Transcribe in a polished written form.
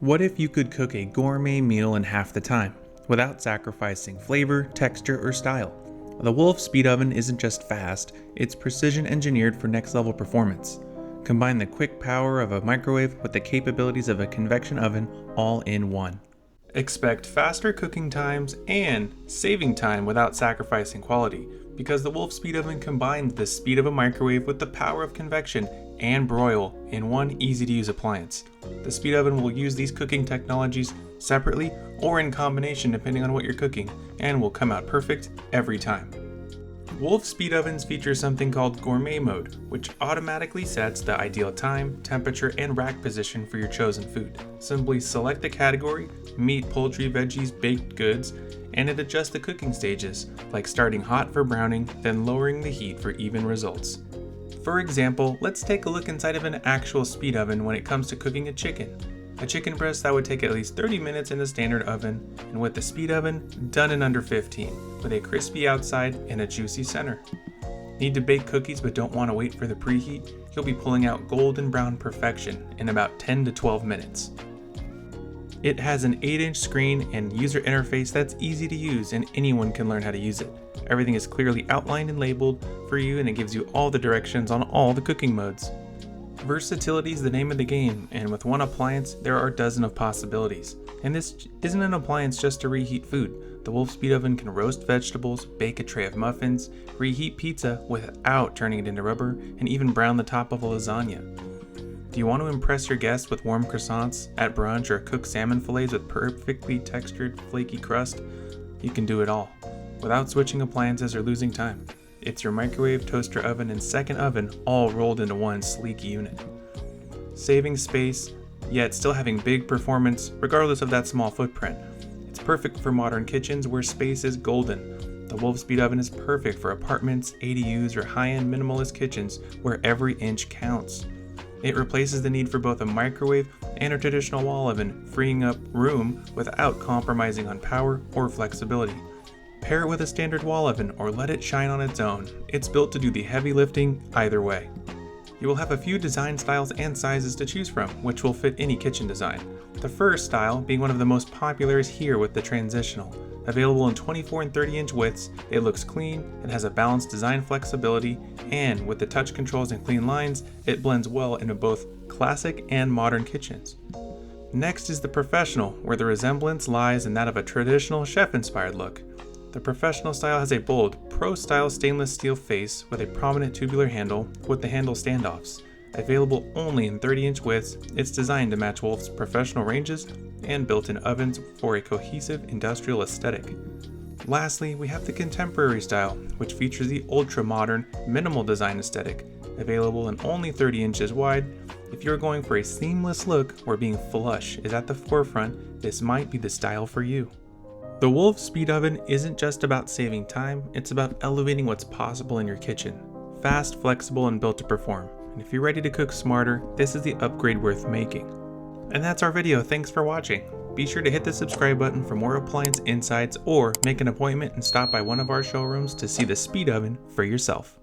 What if you could cook a gourmet meal in half the time, without sacrificing flavor, texture, or style? The Wolf Speed Oven isn't just fast, it's precision engineered for next level performance. Combine the quick power of a microwave with the capabilities of a convection oven all in one. Expect faster cooking times and saving time without sacrificing quality, because the Wolf Speed Oven combines the speed of a microwave with the power of convection and broil in one easy-to-use appliance. The Speed Oven will use these cooking technologies separately or in combination depending on what you're cooking, and will come out perfect every time. Wolf Speed Ovens feature something called Gourmet Mode, which automatically sets the ideal time, temperature, and rack position for your chosen food. Simply select the category, meat, poultry, veggies, baked goods, and it adjusts the cooking stages, like starting hot for browning, then lowering the heat for even results. For example, let's take a look inside of an actual speed oven when it comes to cooking a chicken. A chicken breast that would take at least 30 minutes in the standard oven, and with the speed oven, done in under 15, with a crispy outside and a juicy center. Need to bake cookies but don't want to wait for the preheat? You'll be pulling out golden brown perfection in about 10 to 12 minutes. It has an 8-inch screen and user interface that's easy to use, and anyone can learn how to use it. Everything is clearly outlined and labeled for you, and it gives you all the directions on all the cooking modes. Versatility is the name of the game, and with one appliance, there are dozens of possibilities. And this isn't an appliance just to reheat food. The Wolf Speed Oven can roast vegetables, bake a tray of muffins, reheat pizza without turning it into rubber, and even brown the top of a lasagna. Do you want to impress your guests with warm croissants at brunch, or cook salmon fillets with perfectly textured, flaky crust? You can do it all, without switching appliances or losing time. It's your microwave, toaster oven, and second oven all rolled into one sleek unit. Saving space, yet still having big performance regardless of that small footprint. It's perfect for modern kitchens where space is golden. The Wolf Speed Oven is perfect for apartments, ADUs, or high-end minimalist kitchens where every inch counts. It replaces the need for both a microwave and a traditional wall oven, freeing up room without compromising on power or flexibility. Pair it with a standard wall oven or let it shine on its own. It's built to do the heavy lifting either way. You will have a few design styles and sizes to choose from, which will fit any kitchen design. The first style, being one of the most popular, is here with the Transitional. Available in 24 and 30-inch widths, it looks clean, it has a balanced design flexibility, and with the touch controls and clean lines, it blends well into both classic and modern kitchens. Next is the Professional, where the resemblance lies in that of a traditional chef-inspired look. The Professional style has a bold, pro-style stainless steel face with a prominent tubular handle with the handle standoffs. Available only in 30-inch widths, it's designed to match Wolf's professional ranges and built-in ovens for a cohesive industrial aesthetic. Lastly, we have the Contemporary style, which features the ultra-modern, minimal design aesthetic. Available in only 30 inches wide, if you're going for a seamless look where being flush is at the forefront, this might be the style for you. The Wolf Speed Oven isn't just about saving time, it's about elevating what's possible in your kitchen. Fast, flexible, and built to perform. And if you're ready to cook smarter, this is the upgrade worth making. And that's our video, thanks for watching. Be sure to hit the subscribe button for more appliance insights, or make an appointment and stop by one of our showrooms to see the Speed Oven for yourself.